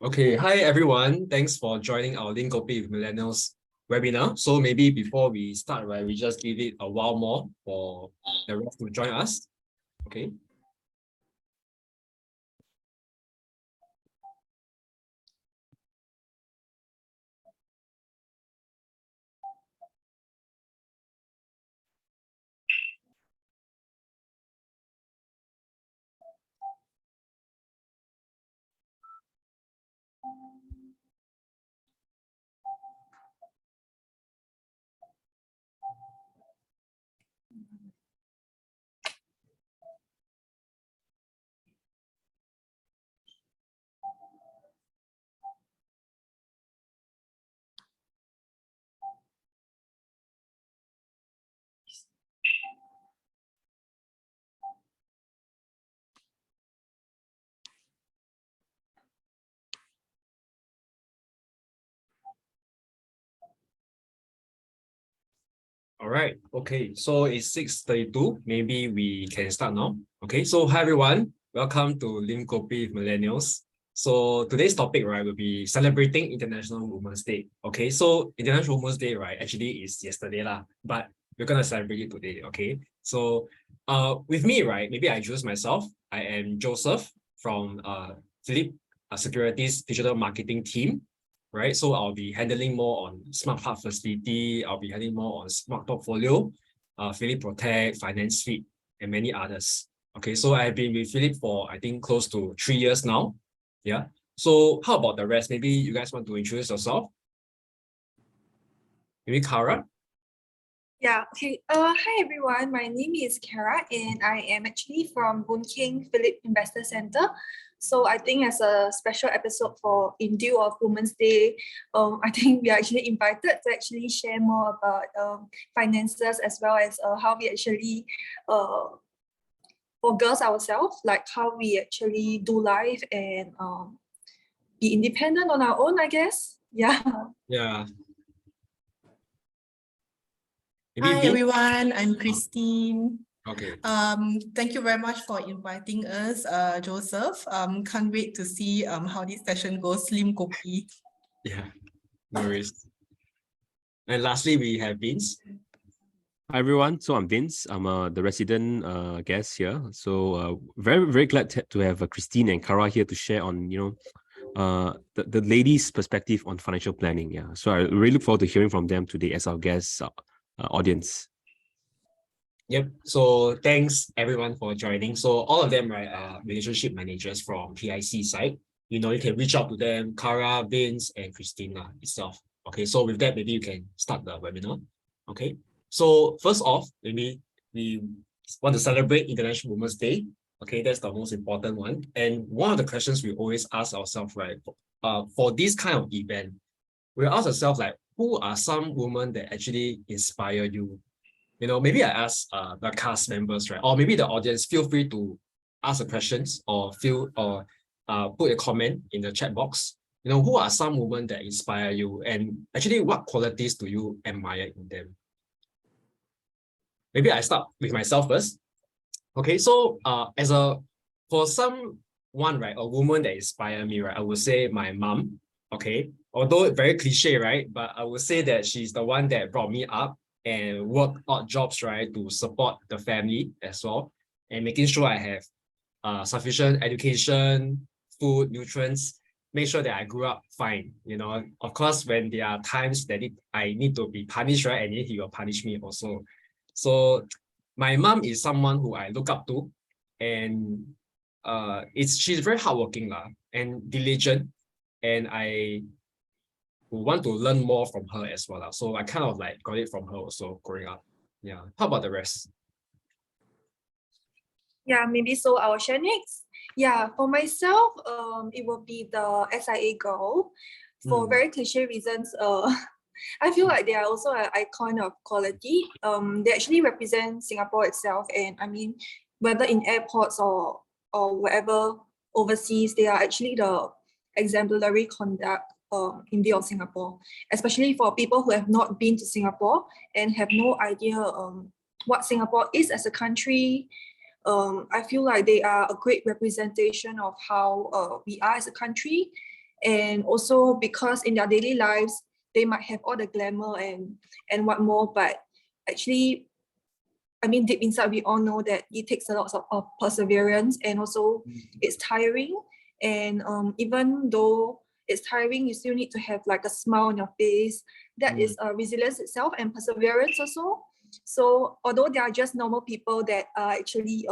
Okay, hi everyone. Thanks for joining our LimKopi with Millennials webinar. So maybe before we start, right, we just give it a while more for the rest to join us. Okay. All right. Okay. So it's 6:32. Maybe we can start now. Okay. So hi everyone. Welcome to LimKopi with Millennials. So today's topic, right, will be celebrating International Women's Day. Okay. So International Women's Day, right, actually is yesterday lah, but we're gonna celebrate it today. Okay. So with me, right, maybe I introduce myself. I am Joseph from Phillip Securities Digital Marketing Team. Right, so I'll be handling more on Smart Hub Facility, I'll be handling more on Smart Portfolio, Phillip Protect, FinanceFit, and many others. Okay, so I've been with Phillip for, I think, close to 3 years now. Yeah, so how about the rest? Maybe you guys want to introduce yourself? Maybe Cara? Yeah, okay. Hi everyone, my name is Cara and I am actually from Boon Keng Phillip Investor Centre. So I think as a special episode for in due of Women's Day, I think we are actually invited to actually share more about finances as well as how we actually for girls ourselves, like how we actually do life and be independent on our own, I guess. Yeah. Yeah. Hi everyone, I'm Christine. Okay. Thank you very much for inviting us, Joseph. Can't wait to see how this session goes. LimKopi. Yeah, no worries. And lastly, we have Vince. Hi everyone, so I'm Vince. I'm the resident guest here. So very glad to have Christine and Cara here to share on the ladies' perspective on financial planning. Yeah, so I really look forward to hearing from them today as our guest audience. Yep. So thanks everyone for joining. So all of them, right, are relationship managers from PIC side. You can reach out to them, Cara, Vince, and Christina itself. Okay. So with that, maybe you can start the webinar. Okay. So first off, maybe we want to celebrate International Women's Day. Okay, that's the most important one. And one of the questions we always ask ourselves, right, for this kind of event, we ask ourselves like, who are some women that actually inspire you? Maybe I ask the cast members, right? Or maybe the audience, feel free to ask the questions or put a comment in the chat box. Who are some women that inspire you? And actually, what qualities do you admire in them? Maybe I start with myself first. Okay, so for someone, right, a woman that inspire me, right, I would say my mom. Okay, although very cliche, right, but I would say that she's the one that brought me up and work odd jobs, right, to support the family as well, and making sure I have sufficient education, food, nutrients, make sure that I grew up fine. Of course, when there are times that I need to be punished, right, and he will punish me also. So my mom is someone who I look up to, and she's very hardworking and diligent, and I want to learn more from her as well. So I kind of like got it from her also growing up. Yeah. How about the rest? Yeah, maybe so I will share next. Yeah, for myself, it will be the SIA girl. For very cliche reasons, I feel like they are also an icon of quality. They actually represent Singapore itself, and I mean, whether in airports or wherever overseas, they are actually the exemplary conduct in view of Singapore, especially for people who have not been to Singapore and have no idea what Singapore is as a country. I feel like they are a great representation of how we are as a country. And also because in their daily lives, they might have all the glamour and what more, but actually, I mean, deep inside, we all know that it takes a lot of perseverance, and also it's tiring. And even though it's tiring, you still need to have like a smile on your face. That is resilience itself and perseverance also. So although they are just normal people that are actually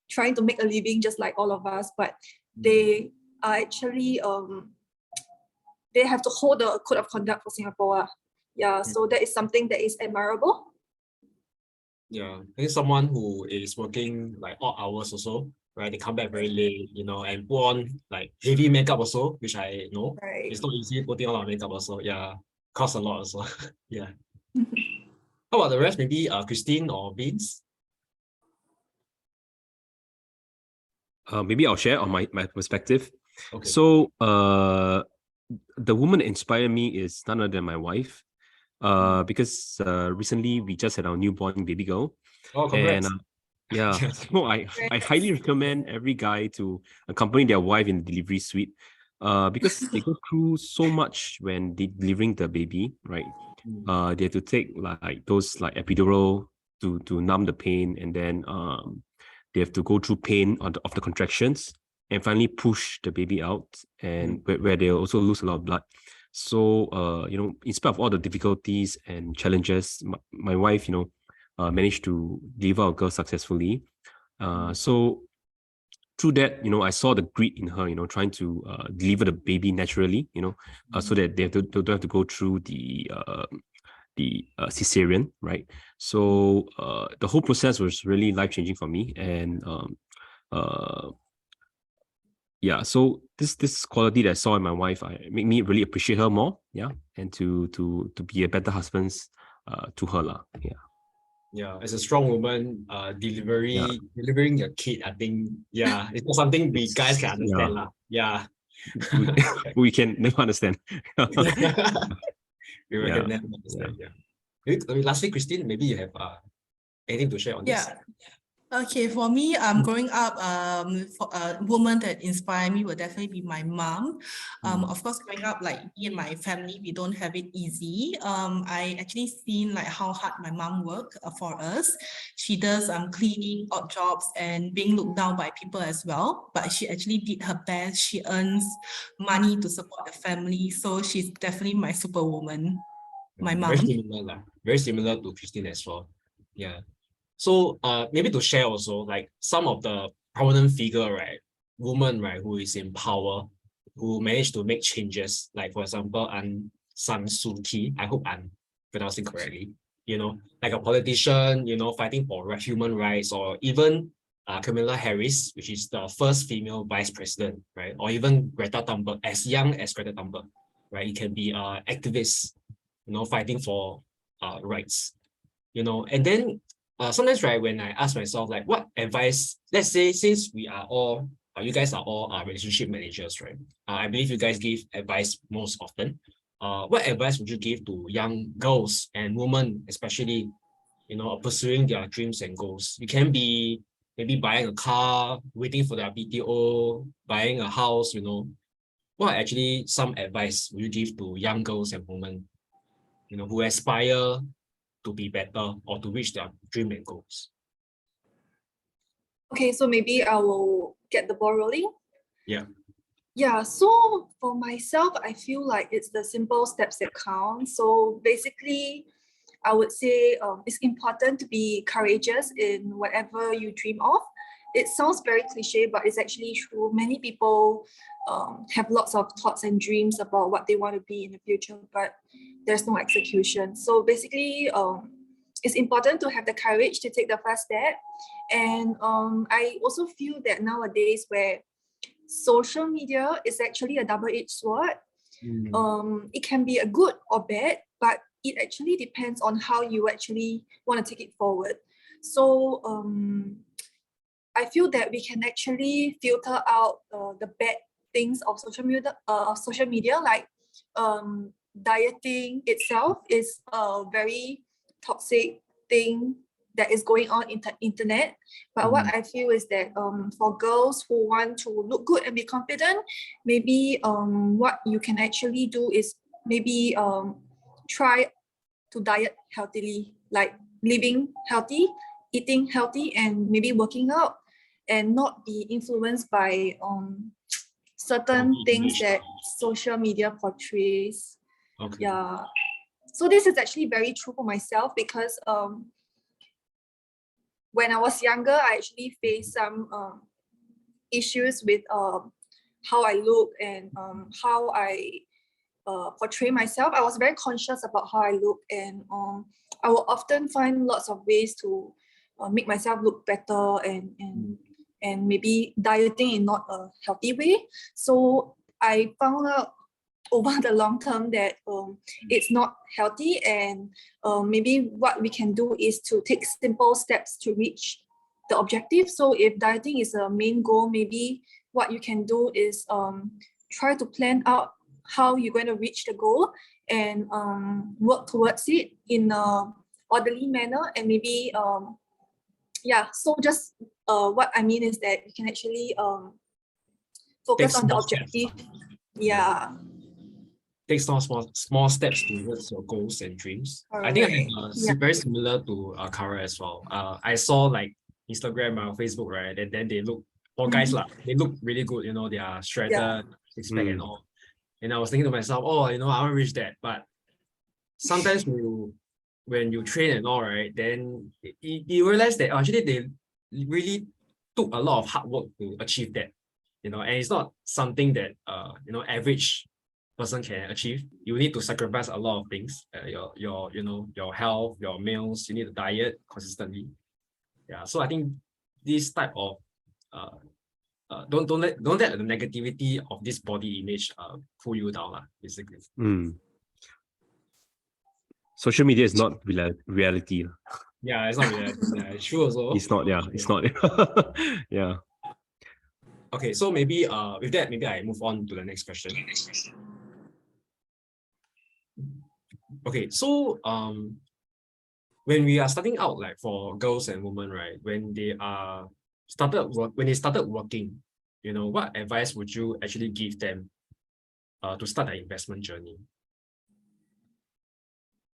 trying to make a living just like all of us, but they are actually they have to hold the code of conduct for Singapore. Yeah, so that is something that is admirable. Yeah, I think someone who is working like odd hours also, right? They come back very late, and put on like heavy makeup also, which I know. Right. It's not easy putting on our makeup also. Yeah, costs a lot also. Yeah. How about the rest? Maybe Christine or Vince? Maybe I'll share on my perspective. Okay. So the woman that inspired me is none other than my wife. Because recently we just had our newborn baby girl. Oh, congrats. And yeah, so I highly recommend every guy to accompany their wife in the delivery suite, because they go through so much when they delivering the baby, right? They have to take like those like epidural to numb the pain, and then they have to go through pain of the contractions, and finally push the baby out, and where they also lose a lot of blood. So in spite of all the difficulties and challenges, my wife managed to deliver our girl successfully. So through that, I saw the grit in her, trying to deliver the baby naturally, so that they don't have to go through the cesarean, right? So the whole process was really life-changing for me. And yeah, so this quality that I saw in my wife, make me really appreciate her more, and to be a better husband to her lah. Yeah, as a strong woman, delivering your kid, I think, it's not something we guys can understand lah. Yeah. we can never understand. We can never understand. Yeah. Maybe, lastly, Christine, maybe you have anything to share on this? Okay, for me, growing up, for a woman that inspired me would definitely be my mom. Of course, growing up, like me and my family, we don't have it easy. I actually seen like how hard my mom work for us. She does cleaning, odd jobs, and being looked down by people as well. But she actually did her best. She earns money to support the family, so she's definitely my superwoman. My mom. Very similar to Christine as well. Yeah. So maybe to share also, like some of the prominent figure, right, woman, right, who is in power, who managed to make changes, like for example, San Suu Kyi, I hope I'm pronouncing correctly, like a politician, fighting for human rights, or even Kamala Harris, which is the first female vice president, right, or even Greta Thunberg, as young as Greta Thunberg, right, it can be activists, fighting for rights, and then sometimes, right, when I ask myself, like, what advice, let's say, since we are all, you guys are all relationship managers, right? I believe you guys give advice most often. What advice would you give to young girls and women, especially, pursuing their dreams and goals? You can be maybe buying a car, waiting for their BTO, buying a house, What actually some advice would you give to young girls and women, who aspire to be better or to reach their dream and goals? Okay, so maybe I will get the ball rolling. Yeah, so for myself, I feel like it's the simple steps that count. So basically, I would say it's important to be courageous in whatever you dream of. It sounds very cliche, but it's actually true. Many people have lots of thoughts and dreams about what they want to be in the future, but there's no execution. So basically, it's important to have the courage to take the first step. And I also feel that nowadays, where social media is actually a double-edged sword, it can be a good or bad, but it actually depends on how you actually want to take it forward. So I feel that we can actually filter out the bad things of social media, like dieting itself is a very toxic thing that is going on internet. But what I feel is that for girls who want to look good and be confident, maybe what you can actually do is maybe try to diet healthily, like living healthy, eating healthy, and maybe working out, and not be influenced by certain things that social media portrays. Okay. Yeah. So this is actually very true for myself, because when I was younger, I actually faced some issues with how I look and how I portray myself. I was very conscious about how I look, and I will often find lots of ways to make myself look better, and maybe dieting in not a healthy way. So I found out over the long term that it's not healthy, and maybe what we can do is to take simple steps to reach the objective. So if dieting is a main goal, maybe what you can do is try to plan out how you're going to reach the goal, and work towards it in a orderly manner. And maybe so just what I mean is that you can actually focus on the objective. Take small steps towards your goals and dreams. I think I have very similar to Cara as well. I saw like Instagram or Facebook, right? And then they look, all guys they look really good, you know, they are shredded, six-pack and all. And I was thinking to myself, oh, you know, I want to reach that. But sometimes when you train and all, right, then you realize that actually they really took a lot of hard work to achieve that, you know, and it's not something that you know, average person can achieve. You need to sacrifice a lot of things, your you know, your health, your meals. You need to diet consistently. Yeah, so I think this type of don't let the negativity of this body image pull you down, basically. Social media is not reality. Yeah, it's not reality. Yeah, it's true also. It's not. Yeah, it's not. Yeah. Okay, so maybe with that, maybe I move on to the next question. Okay, so when we are starting out, like for girls and women, right, when they started working, you know, what advice would you actually give them to start their investment journey?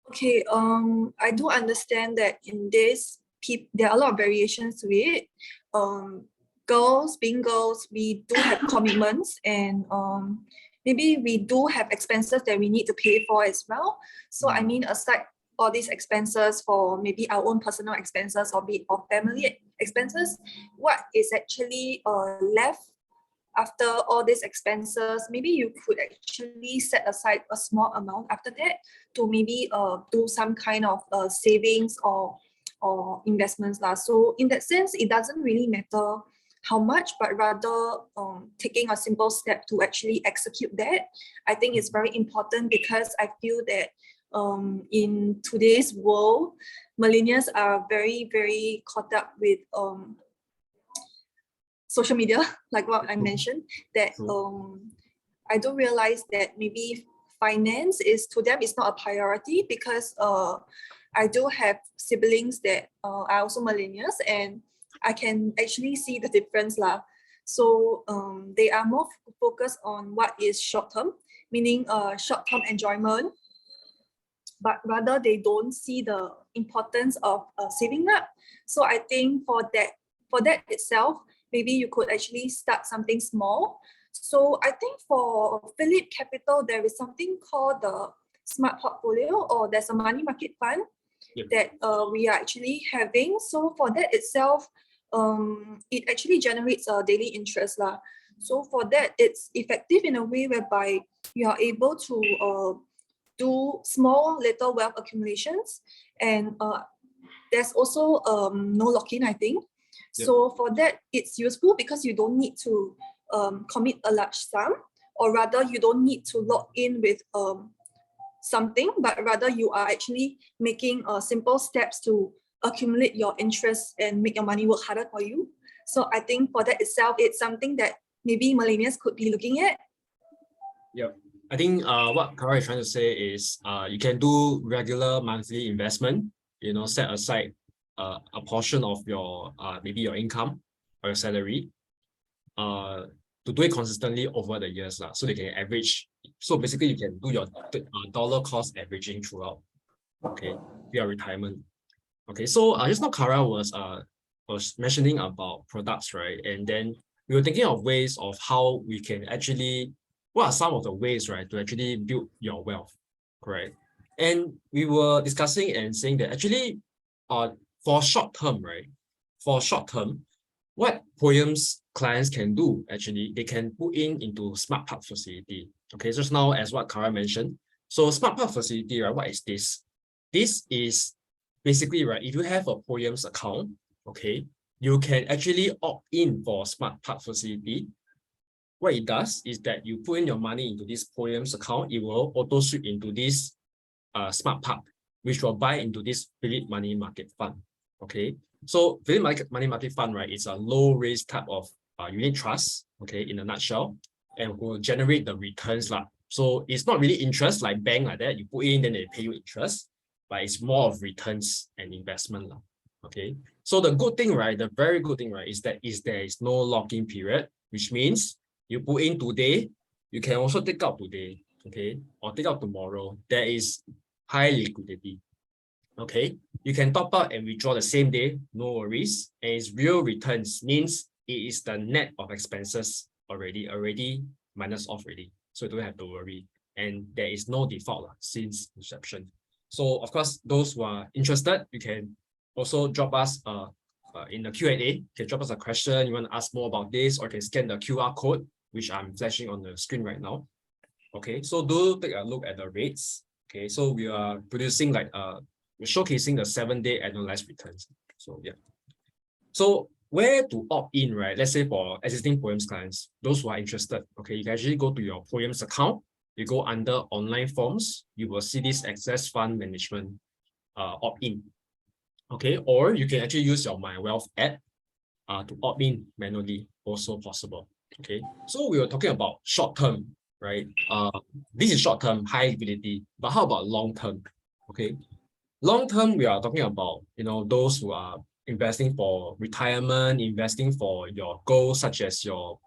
Okay, I do understand that in this, there are a lot of variations to it. Being girls, we do have commitments, and maybe we do have expenses that we need to pay for as well. So I mean, aside all these expenses for maybe our own personal expenses or family expenses, what is actually left after all these expenses, maybe you could actually set aside a small amount after that to maybe do some kind of savings or investments. So in that sense, it doesn't really matter how much, but rather taking a simple step to actually execute that. I think it's very important, because I feel that in today's world, millennials are very, very caught up with social media, like what I mentioned, that I do realize that maybe finance is, to them, it's not a priority, because I do have siblings that are also millennials, and I can actually see the difference lah. So they are more focused on what is short-term, meaning short-term enjoyment, but rather they don't see the importance of saving up. So I think for that itself, maybe you could actually start something small. So I think for PhillipCapital, there is something called the Smart Portfolio, or there's a money market fund that we are actually having. So for that itself, it actually generates a daily interest lah. So for that, it's effective in a way whereby you are able to do small little wealth accumulations, and there's also no lock-in, I think. So for that, it's useful because you don't need to commit a large sum, or rather you don't need to lock in with something, but rather you are actually making simple steps to accumulate your interest and make your money work harder for you. So I think for that itself, it's something that maybe millennials could be looking at. Yeah, I think what Cara is trying to say is you can do regular monthly investment, you know, set aside a portion of your maybe your income or your salary to do it consistently over the years so they can average. So basically you can do your dollar cost averaging throughout, okay, your retirement. Okay, so just now Cara was mentioning about products, right? And then we were thinking of ways of how we can actually, what are some of the ways, right, to actually build your wealth, correct? And we were discussing and saying that actually for short term, right, for short term, what POEMS clients can do, actually, they can put into Smart Park facility. Okay, just now as what Cara mentioned. So Smart Park facility, right, what is this? This is basically, right, if you have a POEMS account, okay, you can actually opt in for Smart Park facility. What it does is that you put in your money into this POEMS account, it will auto sweep into this Smart Park, which will buy into this Phillip Money Market Fund. Okay, so Phillip Money Market Fund, right, it's a low risk type of unit trust, okay, in a nutshell, and will generate the returns. So it's not really interest like bank like that, you put in, then they pay you interest, but it's more of returns and investment. Okay, so the good thing, right, the very good thing, right, is that there is no lock-in period, which means you put in today, you can also take out today, okay, or take out tomorrow. There is high liquidity. Okay, you can top up and withdraw the same day, no worries. And it's real returns, means it is the net of expenses already minus off already. So you don't have to worry. And there is no default since inception. So of course, those who are interested, you can also drop us in the Q&A. You can drop us a question, you want to ask more about this, or you can scan the QR code, which I'm flashing on the screen right now. Okay, so do take a look at the rates. Okay, so we are producing like we're showcasing the 7-day annualized returns. So yeah. So where to opt in, right? Let's say for existing POEMS clients, those who are interested, okay, you can actually go to your POEMS account, you go under online forms, you will see this access fund management opt-in. Okay, or you can actually use your My Wealth app to opt in manually, also possible. Okay, so we were talking about short term, right? This is short term, high liquidity, but how about long term? Okay, long term, we are talking about, you know, those who are investing for retirement, investing for your goals, such as your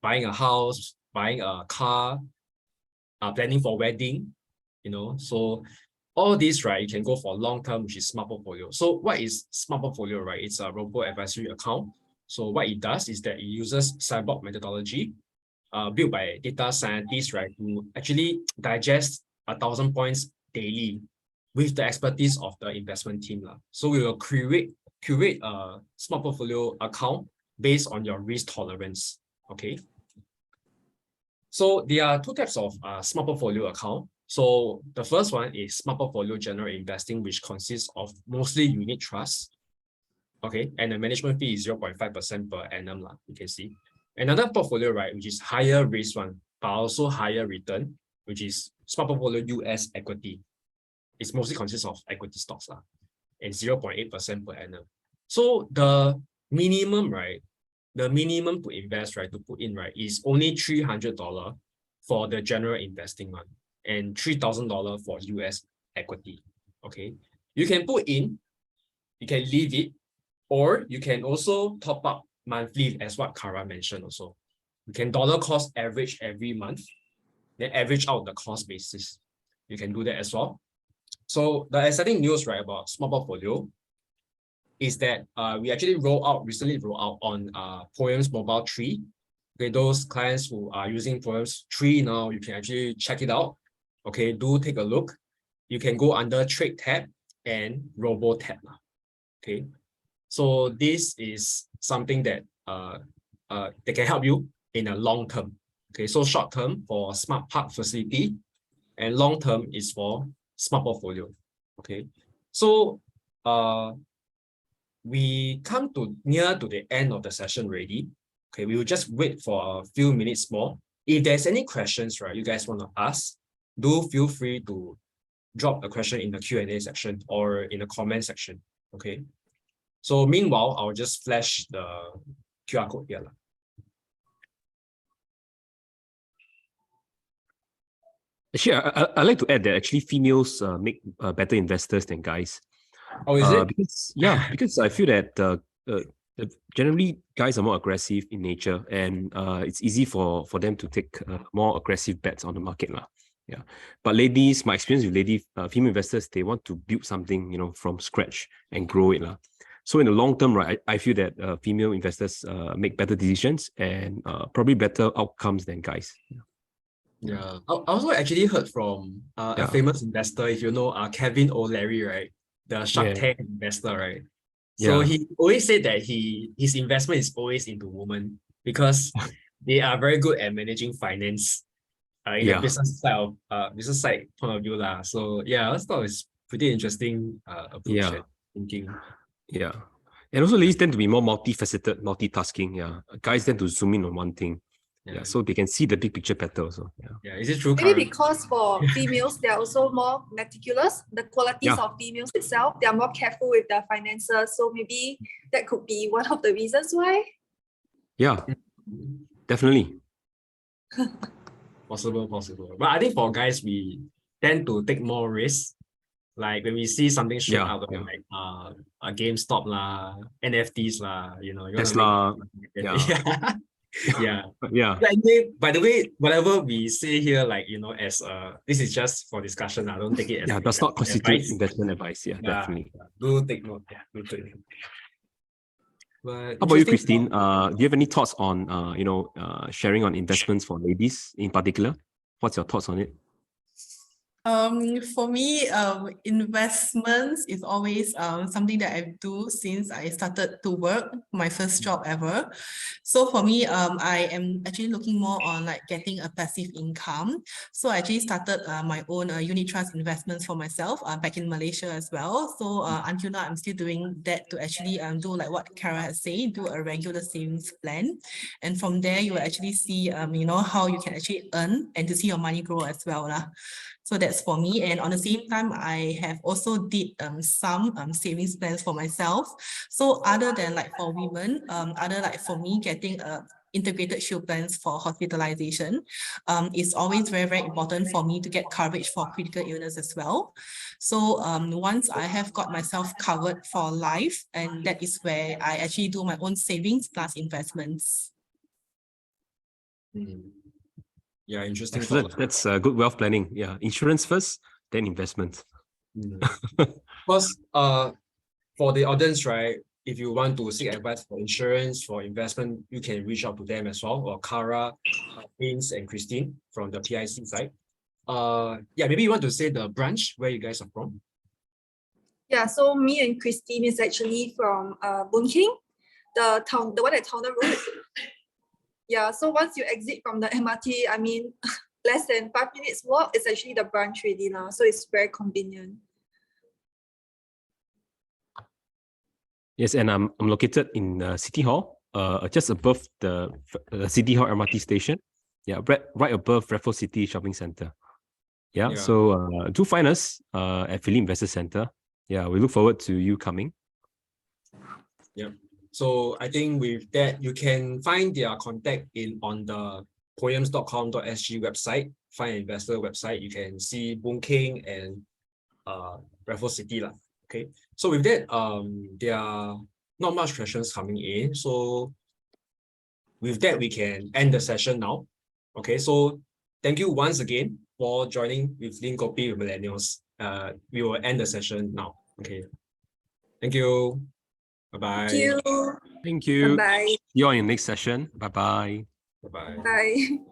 buying a house, buying a car, planning for wedding, you know. So all these, right, you can go for long term, which is Smart Portfolio. So what is Smart Portfolio, right? It's a robo-advisory account. So what it does is that it uses cyborg methodology built by data scientists, right, to actually digest 1,000 points daily with the expertise of the investment team. So we will curate a Smart Portfolio account based on your risk tolerance. Okay. So there are two types of Smart Portfolio account. So the first one is Smart Portfolio General Investing, which consists of mostly unit trusts. Okay, and the management fee is 0.5% per annum, you can see. Another portfolio, right, which is higher risk one, but also higher return, which is Smart Portfolio US equity. It's mostly consists of equity stocks, and 0.8% per annum. So the minimum, right, the minimum to invest, right, to put in, right, is only $300 for the general investing one, and $3,000 for US equity. Okay, you can put in, you can leave it, or you can also top up monthly, as what Cara mentioned also. You can dollar cost average every month, then average out the cost basis. You can do that as well. So the exciting news, right, about Smart Portfolio is that we actually recently roll out on POEMS Mobile 3. Okay, those clients who are using POEMS 3 now, you can actually check it out. Okay, do take a look. You can go under Trade tab and Robo tab. Okay, so this is something that they can help you in a long term. Okay, so short term for Smart Park facility, and long term is for Smart Portfolio. Okay, so we come to near to the end of the session already. Okay, we will just wait for a few minutes more. If there's any questions, right, you guys want to ask, do feel free to drop a question in the Q&A section or in the comment section. Okay, so meanwhile, I'll just flash the QR code here. Actually, I'd like to add that actually females make better investors than guys. Oh, is it? Because I feel that generally guys are more aggressive in nature, and it's easy for them to take more aggressive bets on the market lah. Yeah, but ladies, my experience with female investors, they want to build something, from scratch and grow it lah. So in the long term, right, I feel that female investors make better decisions and probably better outcomes than guys. Yeah, I also actually heard from a famous investor, if you know, Kevin O'Leary, right? The Shark Tank investor, right? So he always said that his investment is always into women because they are very good at managing finance in the business side point of view lah. So I just thought it's pretty interesting approach and thinking. Yeah. And also ladies tend to be more multifaceted, multitasking. Yeah. Guys tend to zoom in on one thing. Yeah. So they can see the big picture better also. Yeah. Is it true, Maybe Cara? because for females, they are also more meticulous. The qualities of females itself, they are more careful with their finances. So maybe that could be one of the reasons why. Yeah, definitely. Possible. But I think for guys, we tend to take more risks. Like when we see something shoot out, like a GameStop lah, NFTs lah, you Tesla. Yeah. By the way, whatever we say here, like, as this is just for discussion. I don't take it as does not constitute investment advice. Yeah, definitely. Do take note. Yeah, do take note. But how about you, Christine? Do you have any thoughts on sharing on investments for ladies in particular? What's your thoughts on it? For me, investments is always something that I do since I started to work, my first job ever. So for me, I am actually looking more on like getting a passive income. So I actually started my own unit trust investments for myself back in Malaysia as well. So until now, I'm still doing that to actually do like what Cara has said, do a regular savings plan. And from there, you will actually see, how you can actually earn and to see your money grow as well lah. So that's for me. And on the same time, I have also did some savings plans for myself. So other than like for women, other like for me getting integrated shield plans for hospitalization is always very, very important for me to get coverage for critical illness as well. So once I have got myself covered for life, and that is where I actually do my own savings plus investments. Yeah, interesting. That's good wealth planning. Yeah, insurance first, then investment. Because for the audience, right, if you want to seek advice for insurance, for investment, you can reach out to them as well, or Cara, Vince, and Christine from the PIC side. Maybe you want to say the branch where you guys are from. Yeah, so me and Christine is actually from Boon Keng, the one at Towner Road. Yeah, so once you exit from the MRT, I mean, less than 5 minutes walk, it's actually the branch already now. So it's very convenient. Yes, and I'm located in City Hall, just above the City Hall MRT station. Yeah, right above Raffles City Shopping Centre. Yeah. So do find us at Phillip Investor Centre. Yeah, we look forward to you coming. Yeah. So I think with that, you can find their contact on the poems.com.sg website, Find Investor website. You can see Boon Keng and Raffles City lah. Okay. So with that, there are not much questions coming in. So with that, we can end the session now. Okay. So thank you once again for joining with LimKopi with Millennials. We will end the session now. Okay. Thank you. Bye-bye. Thank you. Thank you. Bye-bye. See you on your next session. Bye-bye. Bye-bye. Bye.